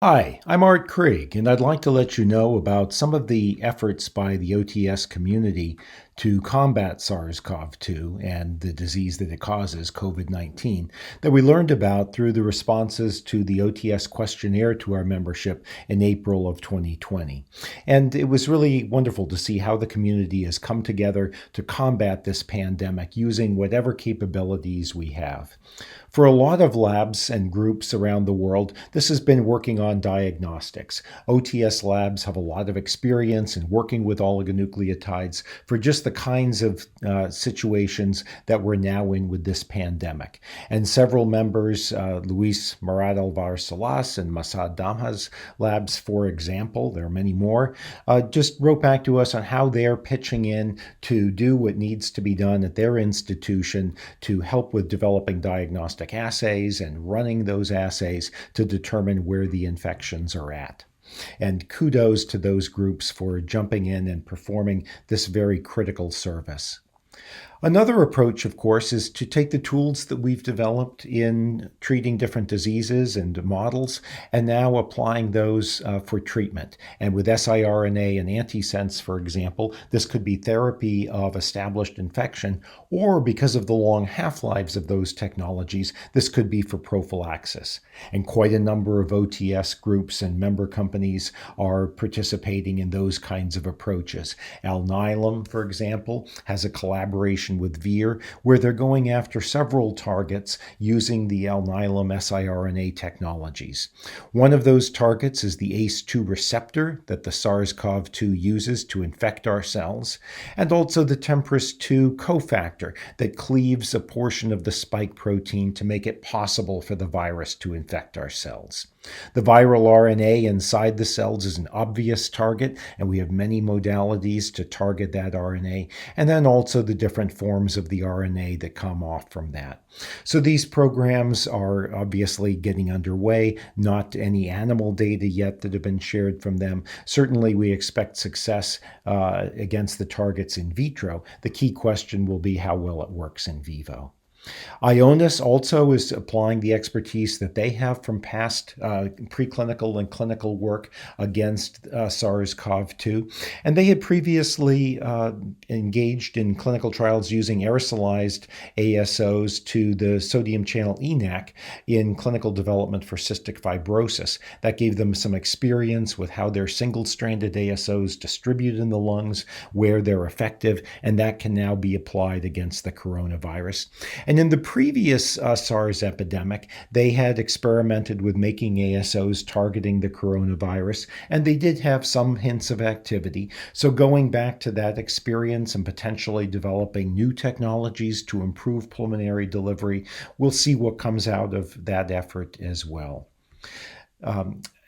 Hi, I'm Art Krieg, and I'd like to let you know about some of the efforts by the OTS community to combat SARS-CoV-2 and the disease that it causes, COVID-19, that we learned about through the responses to the OTS questionnaire to our membership in April of 2020. And it was really wonderful to see how the community has come together to combat this pandemic using whatever capabilities we have. For a lot of labs and groups around the world, this has been working on diagnostics. OTS labs have a lot of experience in working with oligonucleotides for just the kinds of situations that we're now in with this pandemic. And several members, Luis Murad Alvar-Salas and Masad Damha's labs, for example, there are many more, just wrote back to us on how they're pitching in to do what needs to be done at their institution to help with developing diagnostic assays and running those assays to determine where the infections are at. And kudos to those groups for jumping in and performing this very critical service. Another approach, of course, is to take the tools that we've developed in treating different diseases and models and now applying those for treatment. And with siRNA and antisense, for example, this could be therapy of established infection, or because of the long half-lives of those technologies, this could be for prophylaxis. And quite a number of OTS groups and member companies are participating in those kinds of approaches. Alnylam, for example, has a collaboration with Vir, where they're going after several targets using the Alnylam siRNA technologies. One of those targets is the ACE2 receptor that the SARS-CoV-2 uses to infect our cells, and also the TMPRSS2 cofactor that cleaves a portion of the spike protein to make it possible for the virus to infect our cells. The viral RNA inside the cells is an obvious target, and we have many modalities to target that RNA, and then also the different forms of the RNA that come off from that. So these programs are obviously getting underway, not any animal data yet that have been shared from them. Certainly we expect success against the targets in vitro. The key question will be how well it works in vivo. Ionis also is applying the expertise that they have from past preclinical and clinical work against SARS-CoV-2. And they had previously engaged in clinical trials using aerosolized ASOs to the sodium channel ENaC in clinical development for cystic fibrosis. That gave them some experience with how their single-stranded ASOs distribute in the lungs, where they're effective, and that can now be applied against the coronavirus. And in the previous SARS epidemic, they had experimented with making ASOs targeting the coronavirus, and they did have some hints of activity. So going back to that experience and potentially developing new technologies to improve pulmonary delivery, we'll see what comes out of that effort as well.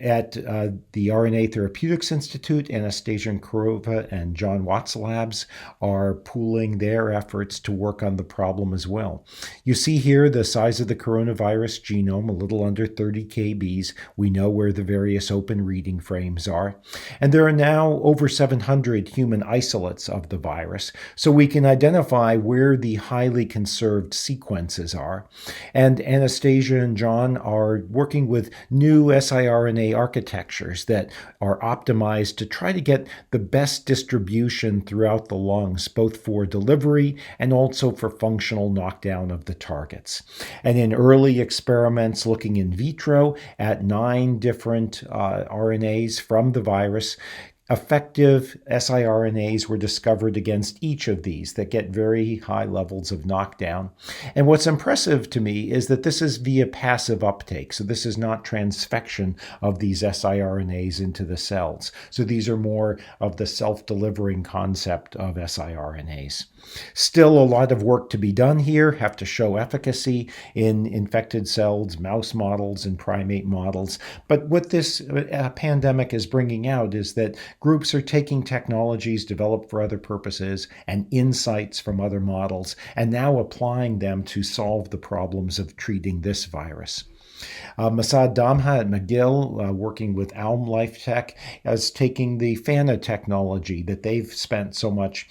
At the RNA Therapeutics Institute, Anastasia Kurova and John Watts Labs are pooling their efforts to work on the problem as well. You see here the size of the coronavirus genome, a little under 30 kbs. We know where the various open reading frames are. And there are now over 700 human isolates of the virus, so we can identify where the highly conserved sequences are. And Anastasia and John are working with new siRNA architectures that are optimized to try to get the best distribution throughout the lungs, both for delivery and also for functional knockdown of the targets. And in early experiments looking in vitro at 9 different RNAs from the virus, effective siRNAs were discovered against each of these that get very high levels of knockdown. And what's impressive to me is that this is via passive uptake. So this is not transfection of these siRNAs into the cells. So these are more of the self-delivering concept of siRNAs. Still a lot of work to be done here, have to show efficacy in infected cells, mouse models, and primate models. But what this pandemic is bringing out is that groups are taking technologies developed for other purposes and insights from other models and now applying them to solve the problems of treating this virus. Masad Damha at McGill, working with Alm Life Tech, is taking the FANA technology that they've spent so much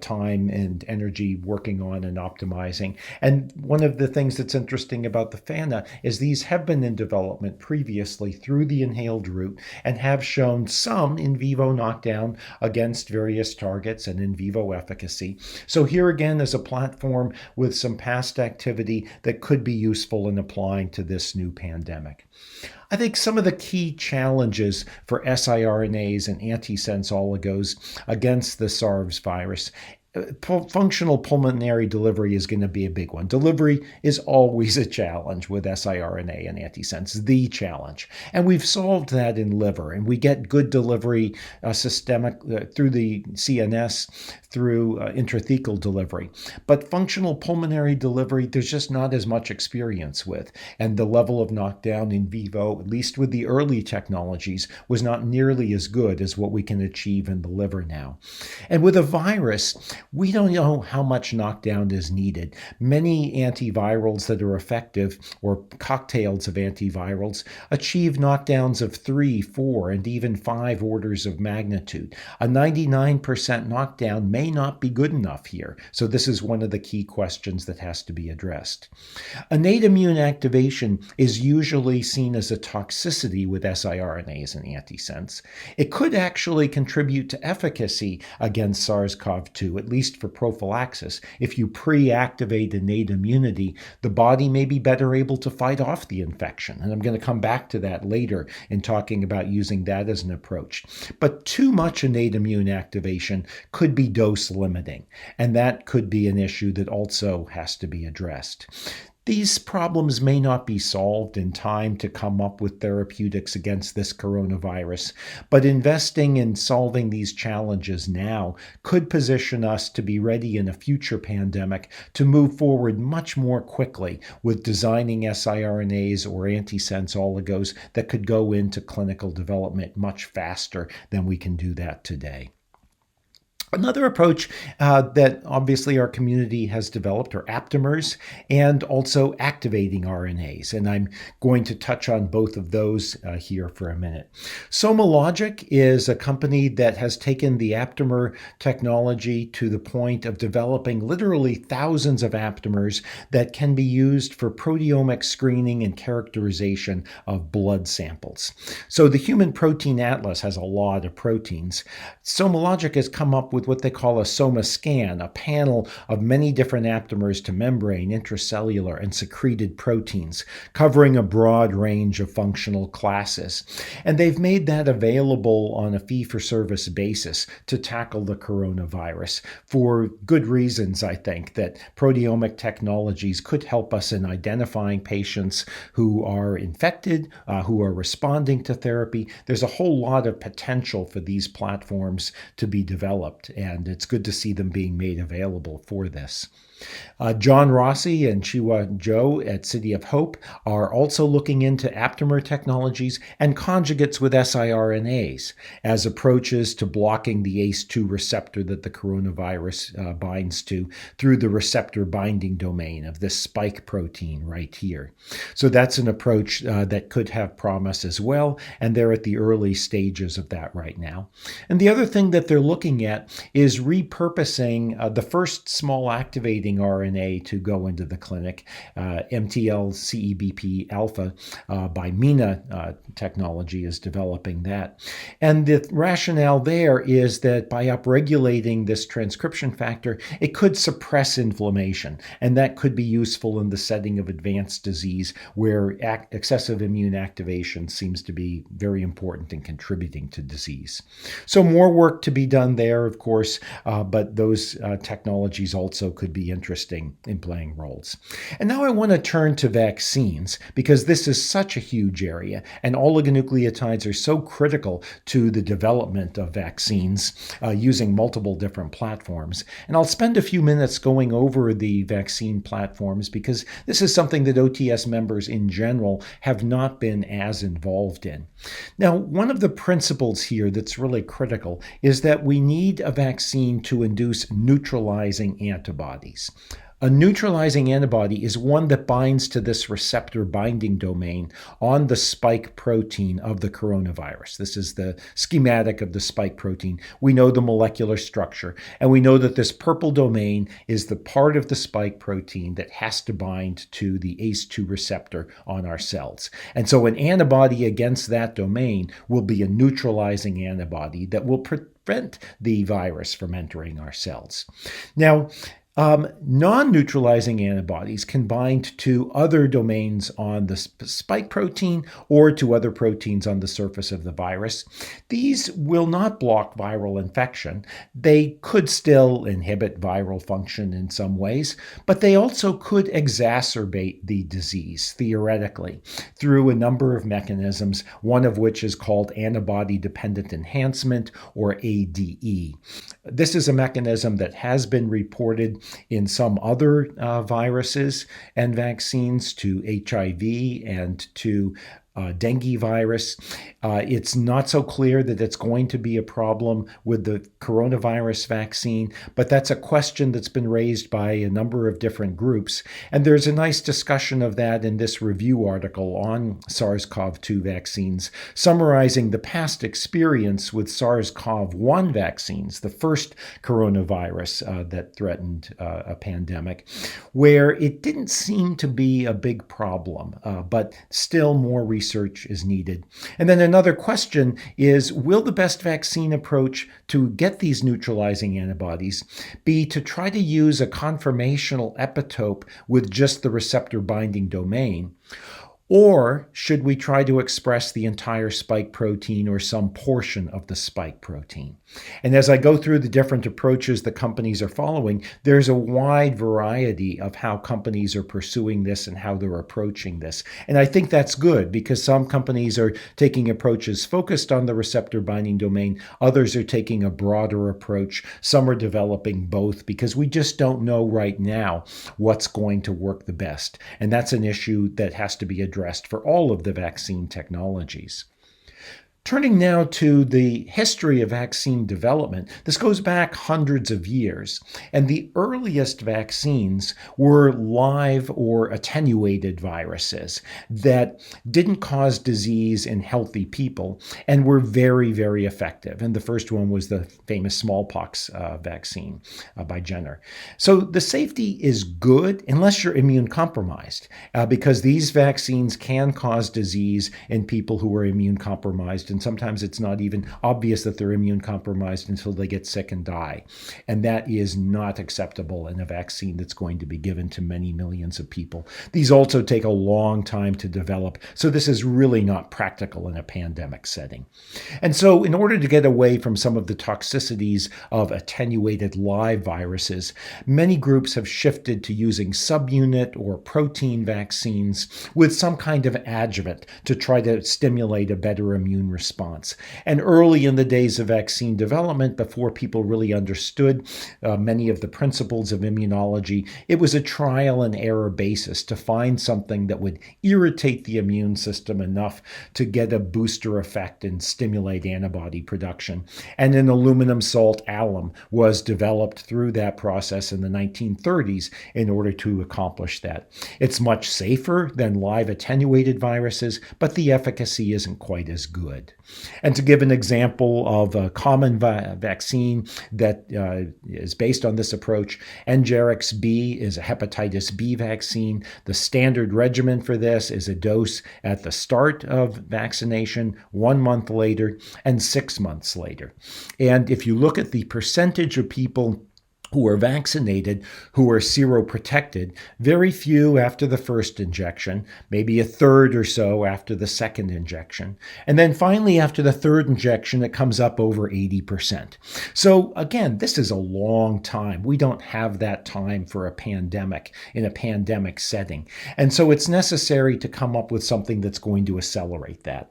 time and energy working on and optimizing. And one of the things that's interesting about the FANA is these have been in development previously through the inhaled route and have shown some in vivo knockdown against various targets and in vivo efficacy. So here again is a platform with some past activity that could be useful in applying to this new pandemic. I think some of the key challenges for siRNAs and antisense oligos against the SARS virus, functional pulmonary delivery is going to be a big one. Delivery is always a challenge with siRNA and antisense, the challenge. And we've solved that in liver, and we get good delivery systemic through the CNS, through intrathecal delivery. But functional pulmonary delivery, there's just not as much experience with. And the level of knockdown in vivo, at least with the early technologies, was not nearly as good as what we can achieve in the liver now. And with a virus, we don't know how much knockdown is needed. Many antivirals that are effective, or cocktails of antivirals, achieve knockdowns of 3, 4, and even 5 orders of magnitude. A 99% knockdown may not be good enough here. So this is one of the key questions that has to be addressed. Innate immune activation is usually seen as a toxicity with siRNAs and antisense. It could actually contribute to efficacy against SARS-CoV-2, at least for prophylaxis. If you pre-activate innate immunity, the body may be better able to fight off the infection. And I'm going to come back to that later in talking about using that as an approach. But too much innate immune activation could be dose limiting, and that could be an issue that also has to be addressed. These problems may not be solved in time to come up with therapeutics against this coronavirus, but investing in solving these challenges now could position us to be ready in a future pandemic to move forward much more quickly with designing siRNAs or antisense oligos that could go into clinical development much faster than we can do that today. Another approach that obviously our community has developed are aptamers and also activating RNAs. And I'm going to touch on both of those here for a minute. SomaLogic is a company that has taken the aptamer technology to the point of developing literally thousands of aptamers that can be used for proteomic screening and characterization of blood samples. So the Human Protein Atlas has a lot of proteins. SomaLogic has come up with what they call a SomaScan, a panel of many different aptamers to membrane, intracellular, and secreted proteins, covering a broad range of functional classes. And they've made that available on a fee-for-service basis to tackle the coronavirus for good reasons, I think, that proteomic technologies could help us in identifying patients who are infected, who are responding to therapy. There's a whole lot of potential for these platforms to be developed, and it's good to see them being made available for this. John Rossi and Chiwa Zhou at City of Hope are also looking into aptamer technologies and conjugates with siRNAs as approaches to blocking the ACE2 receptor that the coronavirus binds to through the receptor binding domain of this spike protein right here. So that's an approach that could have promise as well, and they're at the early stages of that right now. And the other thing that they're looking at is repurposing the first small activating RNA to go into the clinic, MTL-CEBP alpha by MENA technology is developing that. And the rationale there is that by upregulating this transcription factor, it could suppress inflammation, and that could be useful in the setting of advanced disease where excessive immune activation seems to be very important in contributing to disease. So more work to be done there, of course, but those technologies also could be interesting in playing roles. And now I want to turn to vaccines, because this is such a huge area, and oligonucleotides are so critical to the development of vaccines using multiple different platforms. And I'll spend a few minutes going over the vaccine platforms, because this is something that OTS members in general have not been as involved in. Now, one of the principles here that's really critical is that we need a vaccine to induce neutralizing antibodies. A neutralizing antibody is one that binds to this receptor binding domain on the spike protein of the coronavirus. This is the schematic of the spike protein. We know the molecular structure, and we know that this purple domain is the part of the spike protein that has to bind to the ACE2 receptor on our cells. And so an antibody against that domain will be a neutralizing antibody that will prevent the virus from entering our cells. Now, non-neutralizing antibodies can bind to other domains on the spike protein or to other proteins on the surface of the virus. These will not block viral infection. They could still inhibit viral function in some ways, but they also could exacerbate the disease, theoretically, through a number of mechanisms, one of which is called antibody-dependent enhancement, or ADE. This is a mechanism that has been reported in some other viruses and vaccines, to HIV and to dengue virus. It's not so clear that it's going to be a problem with the coronavirus vaccine, but that's a question that's been raised by a number of different groups. And there's a nice discussion of that in this review article on SARS-CoV-2 vaccines, summarizing the past experience with SARS-CoV-1 vaccines, the first coronavirus that threatened a pandemic, where it didn't seem to be a big problem, but still more research is needed. And then another question is, will the best vaccine approach to get these neutralizing antibodies be to try to use a conformational epitope with just the receptor binding domain? Or should we try to express the entire spike protein or some portion of the spike protein? And as I go through the different approaches the companies are following, there's a wide variety of how companies are pursuing this and how they're approaching this. And I think that's good, because some companies are taking approaches focused on the receptor binding domain. Others are taking a broader approach. Some are developing both, because we just don't know right now what's going to work the best. And that's an issue that has to be addressed for all of the vaccine technologies. Turning now to the history of vaccine development, this goes back hundreds of years, and the earliest vaccines were live or attenuated viruses that didn't cause disease in healthy people and were very, very effective. And the first one was the famous smallpox vaccine by Jenner. So the safety is good unless you're immune compromised, because these vaccines can cause disease in people who are immune compromised. And sometimes it's not even obvious that they're immune compromised until they get sick and die. And that is not acceptable in a vaccine that's going to be given to many millions of people. These also take a long time to develop, so this is really not practical in a pandemic setting. And so in order to get away from some of the toxicities of attenuated live viruses, many groups have shifted to using subunit or protein vaccines with some kind of adjuvant to try to stimulate a better immune response. And early in the days of vaccine development, before people really understood many of the principles of immunology, it was a trial and error basis to find something that would irritate the immune system enough to get a booster effect and stimulate antibody production. And an aluminum salt alum was developed through that process in the 1930s in order to accomplish that. It's much safer than live attenuated viruses, but the efficacy isn't quite as good. And to give an example of a common vaccine that is based on this approach, Engerix B is a hepatitis B vaccine. The standard regimen for this is a dose at the start of vaccination, 1 month later, and 6 months later. And if you look at the percentage of people who are vaccinated, who are seroprotected, very few after the first injection, maybe a third or so after the second injection. And then finally, after the third injection, it comes up over 80%. So again, this is a long time. We don't have that time for a pandemic in a pandemic setting. And so it's necessary to come up with something that's going to accelerate that.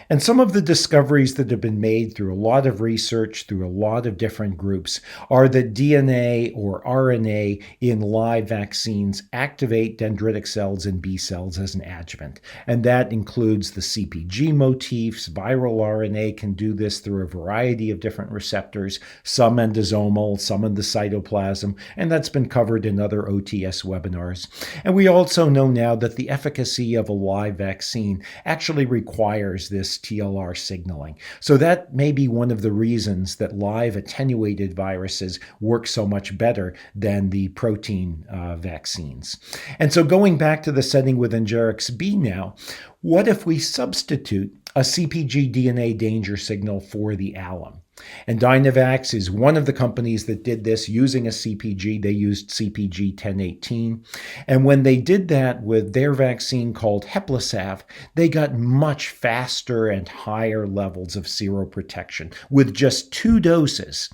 And some of the discoveries that have been made through a lot of research, through a lot of different groups, are that DNA DNA or RNA in live vaccines activate dendritic cells and B cells as an adjuvant. And that includes the CpG motifs. Viral RNA can do this through a variety of different receptors, some endosomal, some in the cytoplasm, and that's been covered in other OTS webinars. And we also know now that the efficacy of a live vaccine actually requires this TLR signaling. So that may be one of the reasons that live attenuated viruses work so much better than the protein vaccines. And so going back to the setting with Engerix B now, what if we substitute a CpG DNA danger signal for the alum? And Dynavax is one of the companies that did this using a CpG. They used CpG 1018. And when they did that with their vaccine called Heplisav, they got much faster and higher levels of seroprotection with just 2 doses.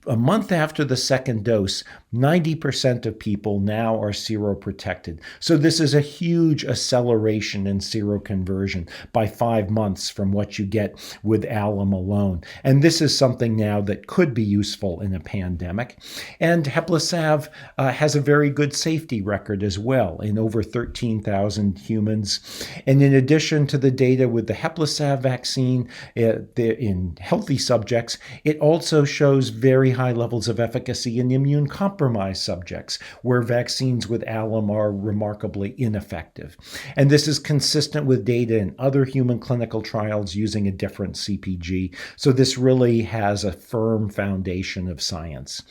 A month after the second dose, 90% of people now are seroprotected. So this is a huge acceleration in seroconversion by 5 months from what you get with alum alone. And this is something now that could be useful in a pandemic. And Heplisav has a very good safety record as well in over 13,000 humans. And in addition to the data with the Heplisav vaccine in healthy subjects, it also shows very high levels of efficacy in immune-compromised subjects, where vaccines with alum are remarkably ineffective. And this is consistent with data in other human clinical trials using a different CpG. So this really has a firm foundation of science.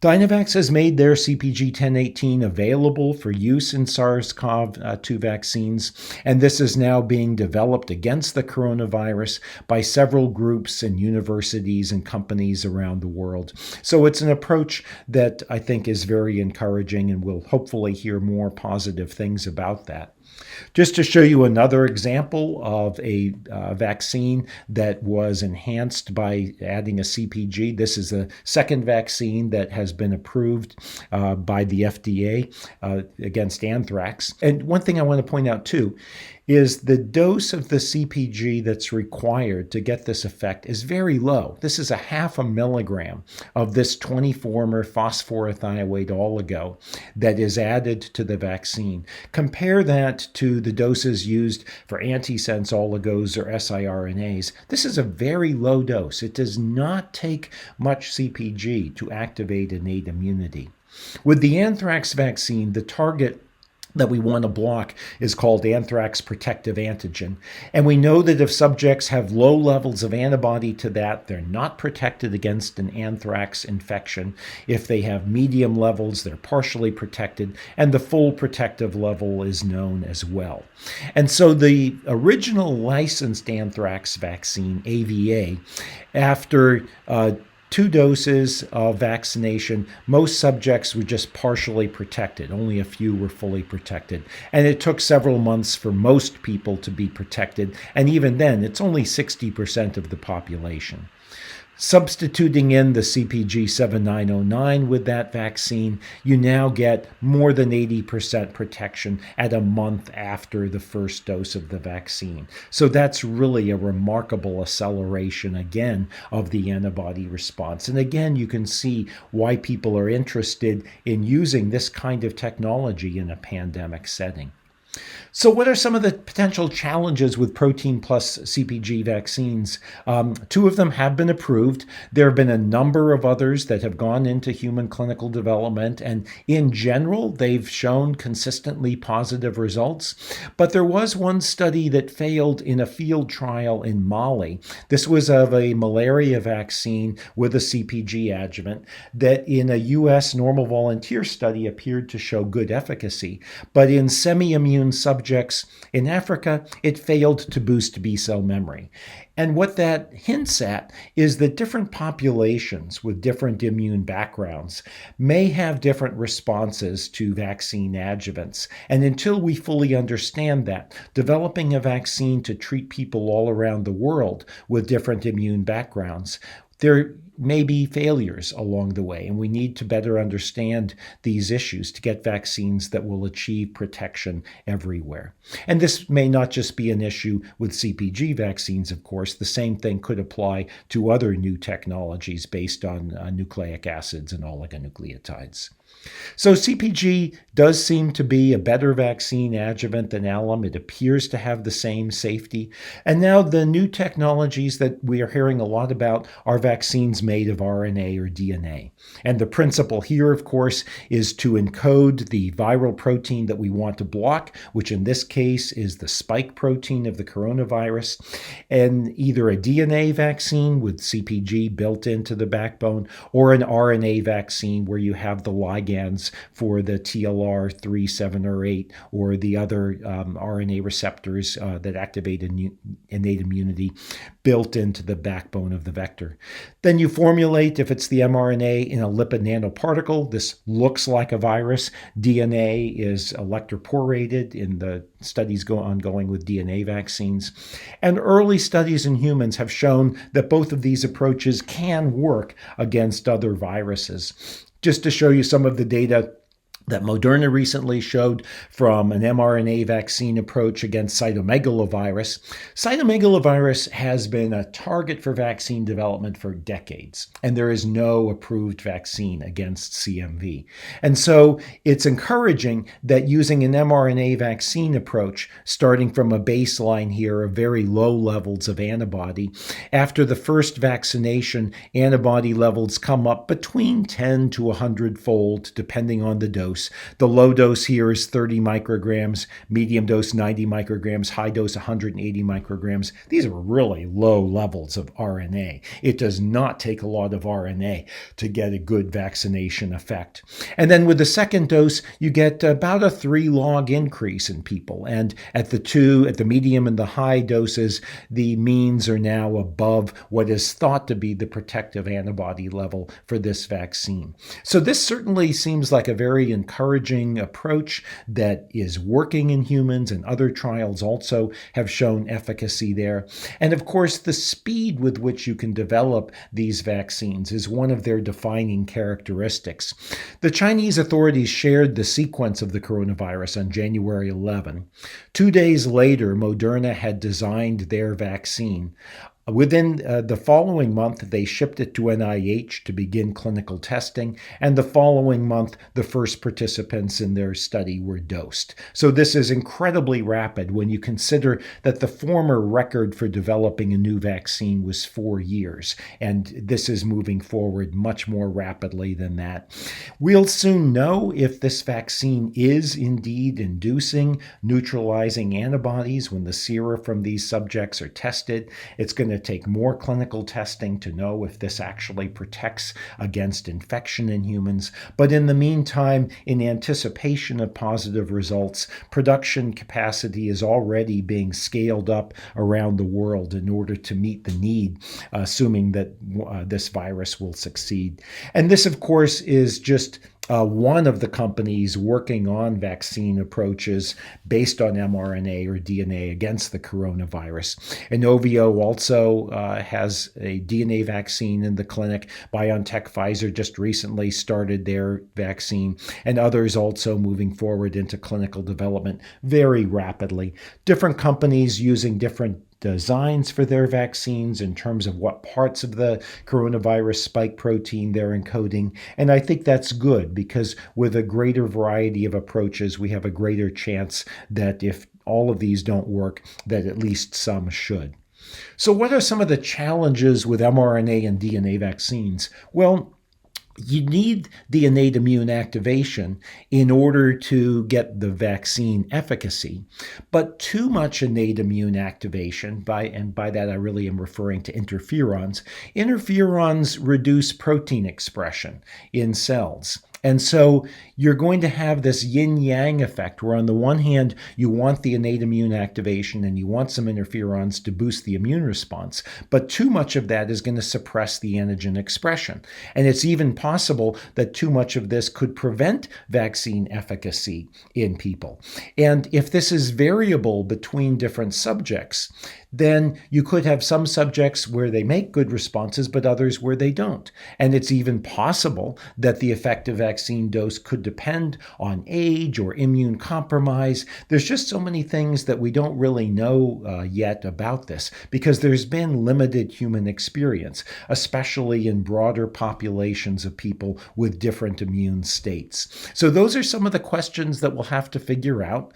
Dynavax has made their CpG 1018 available for use in SARS-CoV-2 vaccines, and this is now being developed against the coronavirus by several groups and universities and companies around the world. So it's an approach that I think is very encouraging, and we'll hopefully hear more positive things about that. Just to show you another example of a vaccine that was enhanced by adding a CpG. This is a second vaccine that has been approved by the FDA against anthrax. And one thing I want to point out too is the dose of the CpG that's required to get this effect is very low. This is 0.5 milligram of this 20-former phosphorothioate oligo that is added to the vaccine. Compare that to the doses used for antisense oligos or siRNAs. This is a very low dose. It does not take much CpG to activate innate immunity. With the anthrax vaccine, the target that we want to block is called anthrax protective antigen. And we know that if subjects have low levels of antibody to that, they're not protected against an anthrax infection. If they have medium levels, they're partially protected, and the full protective level is known as well. And so the original licensed anthrax vaccine, AVA, after 2 doses of vaccination, most subjects were just partially protected. Only a few were fully protected. And it took several months for most people to be protected. And even then, it's only 60% of the population. Substituting in the CpG 7909 with that vaccine, you now get more than 80% protection at a month after the first dose of the vaccine. So that's really a remarkable acceleration, again, of the antibody response. And again, you can see why people are interested in using this kind of technology in a pandemic setting. So what are some of the potential challenges with protein plus CpG vaccines? 2 of them have been approved. There have been a number of others that have gone into human clinical development, and in general, they've shown consistently positive results. But there was one study that failed in a field trial in Mali. This was of a malaria vaccine with a CpG adjuvant that in a U.S. normal volunteer study appeared to show good efficacy. But in semi-immune subjects in Africa, it failed to boost B-cell memory. And what that hints at is that different populations with different immune backgrounds may have different responses to vaccine adjuvants. And until we fully understand that, developing a vaccine to treat people all around the world with different immune backgrounds, there may be failures along the way, and we need to better understand these issues to get vaccines that will achieve protection everywhere. And this may not just be an issue with CpG vaccines, of course. The same thing could apply to other new technologies based on nucleic acids and oligonucleotides. So CpG does seem to be a better vaccine adjuvant than alum. It appears to have the same safety. And now the new technologies that we are hearing a lot about are vaccines made of RNA or DNA. And the principle here, of course, is to encode the viral protein that we want to block, which in this case is the spike protein of the coronavirus, and either a DNA vaccine with CpG built into the backbone or an RNA vaccine where you have the ligands for the TLR3, 7, or 8, or the other RNA receptors that activate innate immunity built into the backbone of the vector. Then you formulate, if it's the mRNA, in a lipid nanoparticle. This looks like a virus. DNA is electroporated in the studies ongoing with DNA vaccines. And early studies in humans have shown that both of these approaches can work against other viruses. Just to show you some of the data that Moderna recently showed from an mRNA vaccine approach against cytomegalovirus. Cytomegalovirus has been a target for vaccine development for decades, and there is no approved vaccine against CMV. And so it's encouraging that using an mRNA vaccine approach, starting from a baseline here of very low levels of antibody, after the first vaccination, antibody levels come up between 10 to 100-fold, depending on the dose. The low dose here is 30 micrograms, medium dose 90 micrograms, high dose 180 micrograms. These are really low levels of RNA. It does not take a lot of RNA to get a good vaccination effect. And then with the second dose, you get about a 3 log increase in people. And at the medium and the high doses, the means are now above what is thought to be the protective antibody level for this vaccine. So this certainly seems like a very encouraging approach that is working in humans, and other trials also have shown efficacy there. And of course, the speed with which you can develop these vaccines is one of their defining characteristics. The Chinese authorities shared the sequence of the coronavirus on January 11. 2 days later, Moderna had designed their vaccine. Within the following month, they shipped it to NIH to begin clinical testing, and the following month, the first participants in their study were dosed. So this is incredibly rapid when you consider that the former record for developing a new vaccine was 4 years, and this is moving forward much more rapidly than that. We'll soon know if this vaccine is indeed inducing neutralizing antibodies when the sera from these subjects are tested. It's going to take more clinical testing to know if this actually protects against infection in humans. But in the meantime, in anticipation of positive results, production capacity is already being scaled up around the world in order to meet the need, assuming that this virus will succeed. And this, of course, is just one of the companies working on vaccine approaches based on mRNA or DNA against the coronavirus. Inovio also has a DNA vaccine in the clinic. BioNTech, Pfizer just recently started their vaccine, and others also moving forward into clinical development very rapidly. Different companies using different designs for their vaccines in terms of what parts of the coronavirus spike protein they're encoding. And I think that's good, because with a greater variety of approaches, we have a greater chance that if all of these don't work, that at least some should. So what are some of the challenges with mRNA and DNA vaccines? Well, you need the innate immune activation in order to get the vaccine efficacy. But too much innate immune activation, and by that I really am referring to interferons, interferons reduce protein expression in cells. And so you're going to have this yin-yang effect where on the one hand, you want the innate immune activation and you want some interferons to boost the immune response, but too much of that is going to suppress the antigen expression. And it's even possible that too much of this could prevent vaccine efficacy in people. And if this is variable between different subjects, then you could have some subjects where they make good responses, but others where they don't. And it's even possible that the effective vaccine dose could depend on age or immune compromise. There's just so many things that we don't really know yet about this because there's been limited human experience, especially in broader populations of people with different immune states. So those are some of the questions that we'll have to figure out.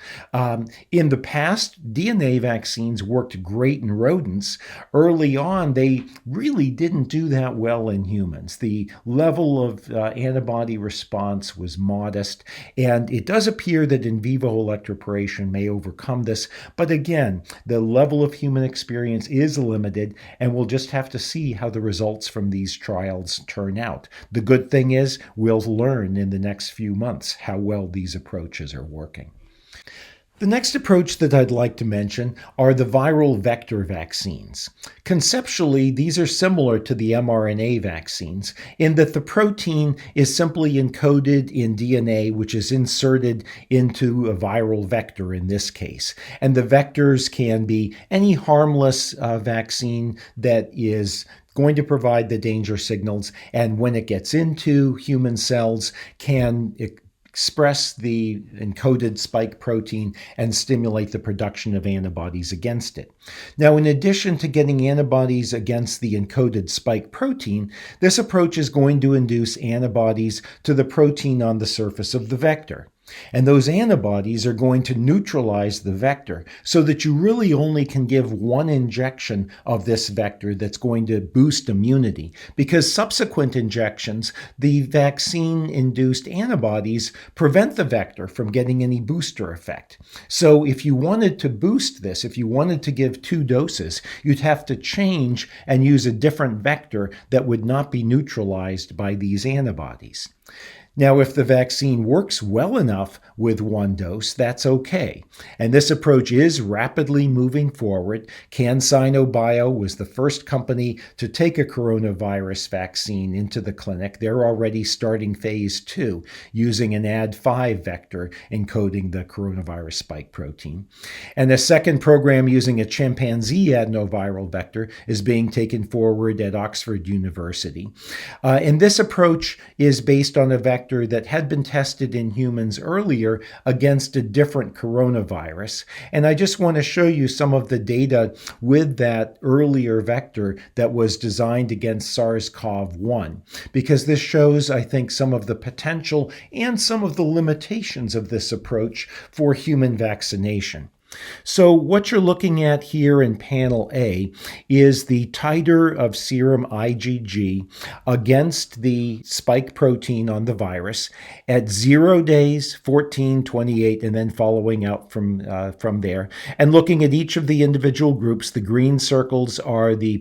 In the past, DNA vaccines worked great in rodents. Early on, they really didn't do that well in humans. The level of antibody response was modest, and it does appear that in vivo electroporation may overcome this. But again, the level of human experience is limited, and we'll just have to see how the results from these trials turn out. The good thing is we'll learn in the next few months how well these approaches are working. The next approach that I'd like to mention are the viral vector vaccines. Conceptually, these are similar to the mRNA vaccines in that the protein is simply encoded in DNA, which is inserted into a viral vector in this case. And the vectors can be any harmless vaccine that is going to provide the danger signals, and when it gets into human cells, can express the encoded spike protein and stimulate the production of antibodies against it. Now, in addition to getting antibodies against the encoded spike protein, this approach is going to induce antibodies to the protein on the surface of the vector. And those antibodies are going to neutralize the vector so that you really only can give one injection of this vector that's going to boost immunity, because subsequent injections, the vaccine-induced antibodies prevent the vector from getting any booster effect. So if you wanted to boost this, if you wanted to give 2 doses, you'd have to change and use a different vector that would not be neutralized by these antibodies. Now, if the vaccine works well enough with 1 dose, that's okay. And this approach is rapidly moving forward. CanSino Bio was the first company to take a coronavirus vaccine into the clinic. They're already starting phase 2 using an Ad5 vector encoding the coronavirus spike protein. And a second program using a chimpanzee adenoviral vector is being taken forward at Oxford University. And this approach is based on a vector that had been tested in humans earlier against a different coronavirus. And I just want to show you some of the data with that earlier vector that was designed against SARS-CoV-1, because this shows, I think, some of the potential and some of the limitations of this approach for human vaccination. So what you're looking at here in panel A is the titer of serum IgG against the spike protein on the virus at 0 days, 14, 28, and then following out from there. And looking at each of the individual groups, the green circles are the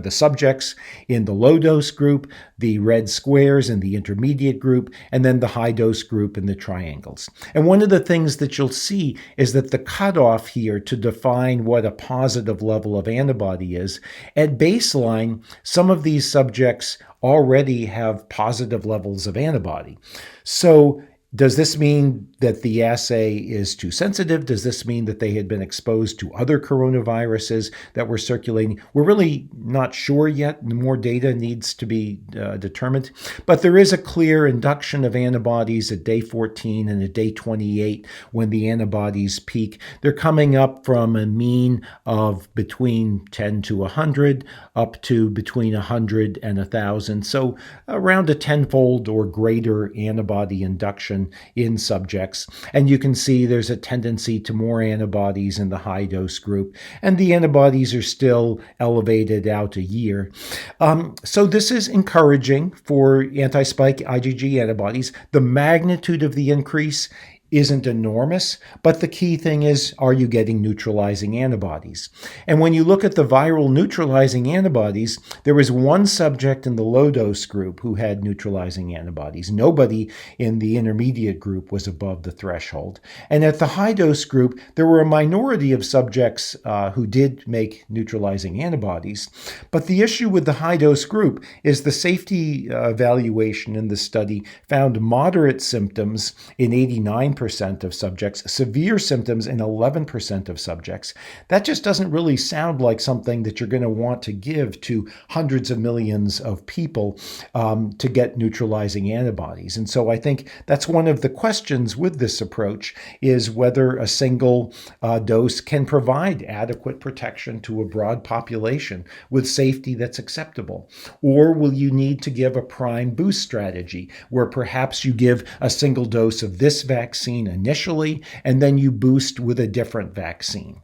subjects in the low dose group, the red squares in the intermediate group, and then the high dose group in the triangles. And one of the things that you'll see is that the cutoff here to define what a positive level of antibody is, at baseline, some of these subjects already have positive levels of antibody. So does this mean that the assay is too sensitive? Does this mean that they had been exposed to other coronaviruses that were circulating? We're really not sure yet. More data needs to be determined. But there is a clear induction of antibodies at day 14 and at day 28 when the antibodies peak. They're coming up from a mean of between 10 to 100 up to between 100 and 1,000. So around a 10-fold or greater antibody induction in subjects. And you can see there's a tendency to more antibodies in the high dose group, and the antibodies are still elevated out a year. So this is encouraging for anti-spike IgG antibodies. The magnitude of the increase isn't enormous, but the key thing is, are you getting neutralizing antibodies? And when you look at the viral neutralizing antibodies, there was 1 subject in the low dose group who had neutralizing antibodies. Nobody in the intermediate group was above the threshold. And at the high dose group, there were a minority of subjects who did make neutralizing antibodies. But the issue with the high dose group is the safety evaluation in the study found moderate symptoms in 89% 9% of subjects, severe symptoms in 11% of subjects. That just doesn't really sound like something that you're going to want to give to hundreds of millions of people to get neutralizing antibodies. And so I think that's one of the questions with this approach, is whether a single dose can provide adequate protection to a broad population with safety that's acceptable. Or will you need to give a prime boost strategy, where perhaps you give a single dose of this vaccine initially, and then you boost with a different vaccine?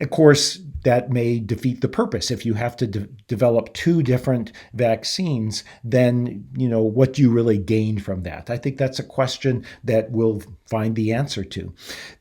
Of course, that may defeat the purpose. If you have to develop two different vaccines, then, what do you really gain from that? I think that's a question that we'll find the answer to.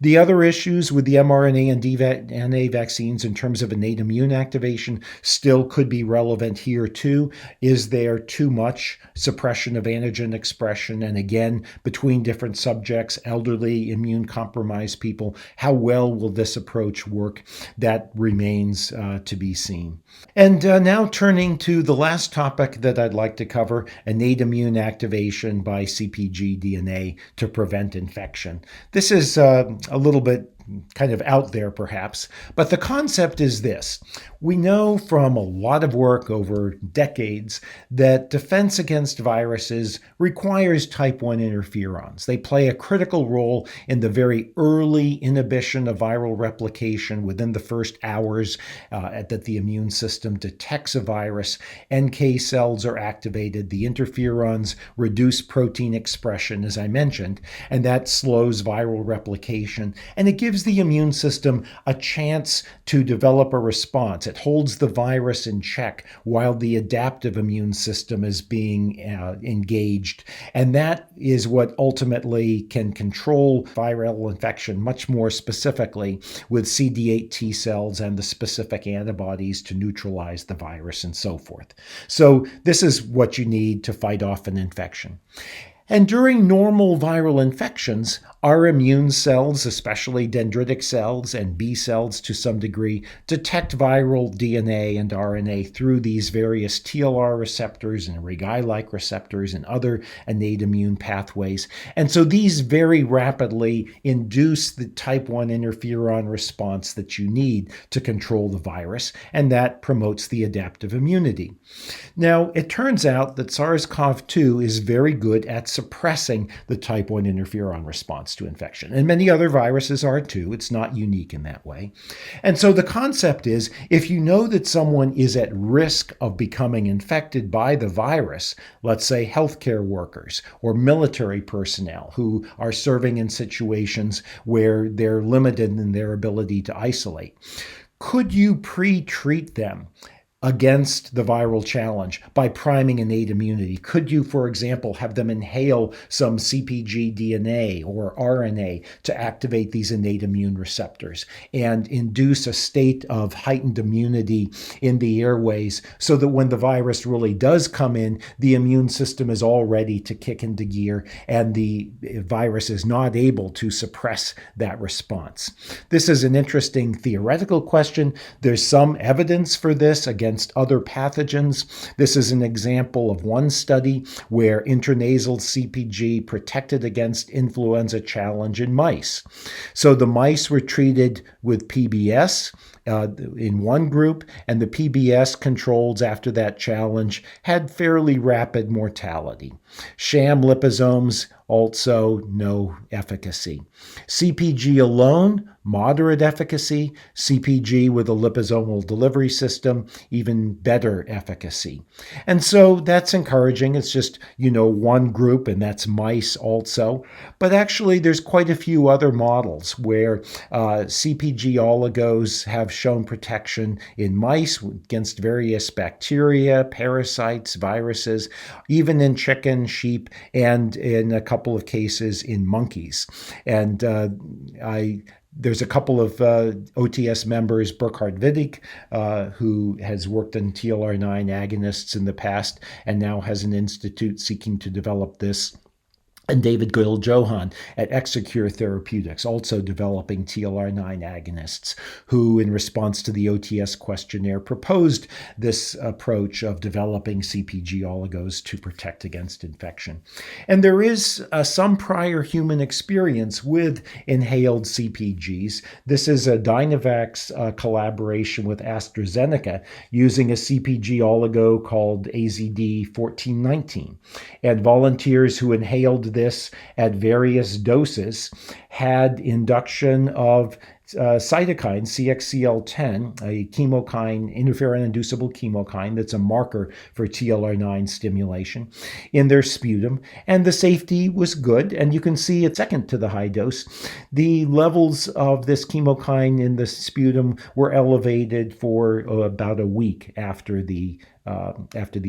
The other issues with the mRNA and DNA vaccines in terms of innate immune activation still could be relevant here too. Is there too much suppression of antigen expression? And again, between different subjects, elderly, immune compromised people, how well will this approach work? That remains to be seen. And now turning to the last topic that I'd like to cover, innate immune activation by CpG DNA to prevent infection. This is a little bit kind of out there perhaps, but the concept is this. We know from a lot of work over decades that defense against viruses requires type 1 interferons. They play a critical role in the very early inhibition of viral replication within the first hours that the immune system detects a virus. NK cells are activated. The interferons reduce protein expression, as I mentioned, and that slows viral replication, and it gives the immune system a chance to develop a response. It holds the virus in check while the adaptive immune system is being engaged. And that is what ultimately can control viral infection much more specifically with CD8 T cells and the specific antibodies to neutralize the virus and so forth. So this is what you need to fight off an infection. And during normal viral infections, our immune cells, especially dendritic cells and B cells to some degree, detect viral DNA and RNA through these various TLR receptors and Rigi-like receptors and other innate immune pathways. And so these very rapidly induce the type 1 interferon response that you need to control the virus, and that promotes the adaptive immunity. Now, it turns out that SARS-CoV-2 is very good at suppressing the type 1 interferon response to infection. And many other viruses are too. It's not unique in that way. And so the concept is, if you know that someone is at risk of becoming infected by the virus, let's say healthcare workers or military personnel who are serving in situations where they're limited in their ability to isolate, could you pre-treat them against the viral challenge by priming innate immunity? Could you, for example, have them inhale some CpG DNA or RNA to activate these innate immune receptors and induce a state of heightened immunity in the airways so that when the virus really does come in, the immune system is all ready to kick into gear and the virus is not able to suppress that response? This is an interesting theoretical question. There's some evidence for this against other pathogens. This is an example of one study where intranasal CpG protected against influenza challenge in mice. So the mice were treated with PBS in one group, and the PBS controls after that challenge had fairly rapid mortality. Sham liposomes, also no efficacy. CpG alone, moderate efficacy. CpG with a liposomal delivery system, even better efficacy. And so that's encouraging. It's just, one group, and that's mice also. But actually, there's quite a few other models where CpG oligos have shown protection in mice against various bacteria, parasites, viruses, even in chicken, sheep, and in a couple of cases in monkeys. And there's a couple of OTS members, Burkhard Wittig, who has worked on TLR9 agonists in the past and now has an institute seeking to develop this, and David Gould-Johan at Therapeutics, also developing TLR9 agonists, who, in response to the OTS questionnaire, proposed this approach of developing CpG oligos to protect against infection. And there is some prior human experience with inhaled CpGs. This is a Dynavax collaboration with AstraZeneca using a CpG oligo called AZD1419. And volunteers who inhaled this at various doses had induction of cytokine CXCL10, a chemokine, interferon-inducible chemokine that's a marker for TLR9 stimulation in their sputum. And the safety was good. And you can see it's second to the high dose. The levels of this chemokine in the sputum were elevated for about a week after the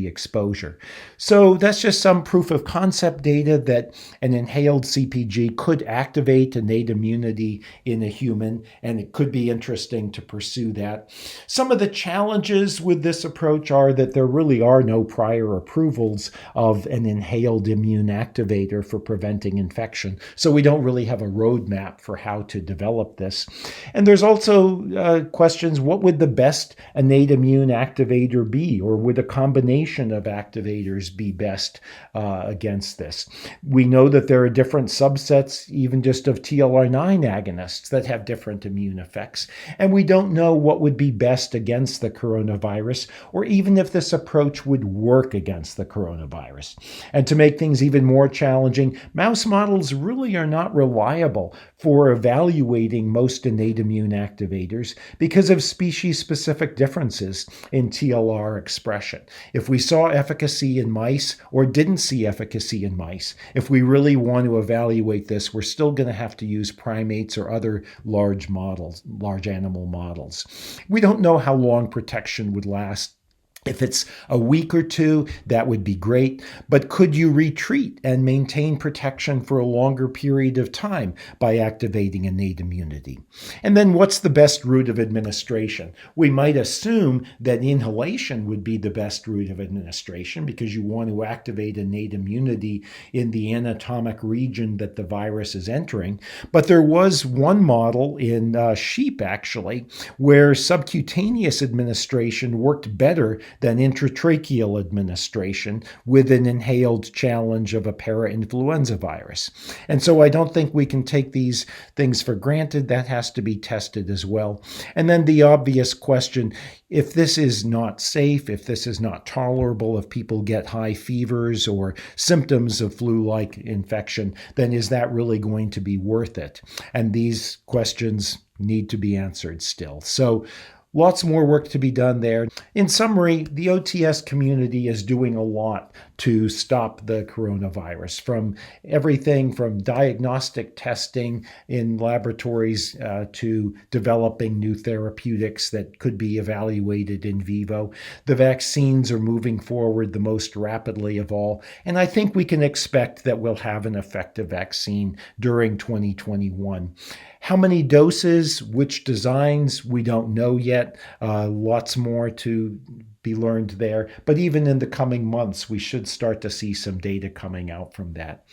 exposure. So that's just some proof of concept data that an inhaled CpG could activate innate immunity in a human, and it could be interesting to pursue that. Some of the challenges with this approach are that there really are no prior approvals of an inhaled immune activator for preventing infection. So we don't really have a roadmap for how to develop this. And there's also questions, what would the best innate immune activator be, or would a combination of activators be best against this? We know that there are different subsets, even just of TLR9 agonists, that have different immune effects. And we don't know what would be best against the coronavirus, or even if this approach would work against the coronavirus. And to make things even more challenging, mouse models really are not reliable for evaluating most innate immune activators because of species-specific differences in TLR expression. If we saw efficacy in mice or didn't see efficacy in mice, if we really want to evaluate this, we're still going to have to use primates or other large animal models. We don't know how long protection would last. If it's a week or two, that would be great. But could you retreat and maintain protection for a longer period of time by activating innate immunity? And then what's the best route of administration? We might assume that inhalation would be the best route of administration because you want to activate innate immunity in the anatomic region that the virus is entering. But there was one model in sheep, actually, where subcutaneous administration worked better than intratracheal administration with an inhaled challenge of a parainfluenza virus. And so I don't think we can take these things for granted. That has to be tested as well. And then the obvious question, if this is not safe, if this is not tolerable, if people get high fevers or symptoms of flu-like infection, then is that really going to be worth it? And these questions need to be answered still. So lots more work to be done there. In summary, the OTS community is doing a lot to stop the coronavirus, from everything from diagnostic testing in laboratories to developing new therapeutics that could be evaluated in vivo. The vaccines are moving forward the most rapidly of all, and I think we can expect that we'll have an effective vaccine during 2021. How many doses, which designs, we don't know yet. Lots more to be learned there. But even in the coming months, we should start to see some data coming out from that.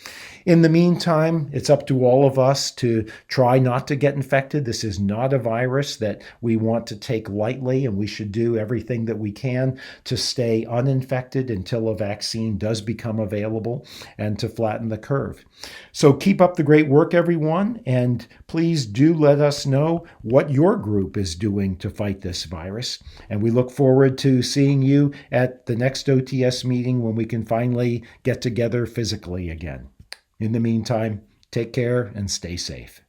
In the meantime, it's up to all of us to try not to get infected. This is not a virus that we want to take lightly, and we should do everything that we can to stay uninfected until a vaccine does become available and to flatten the curve. So keep up the great work, everyone, and please do let us know what your group is doing to fight this virus. And we look forward to seeing you at the next OTS meeting when we can finally get together physically again. In the meantime, take care and stay safe.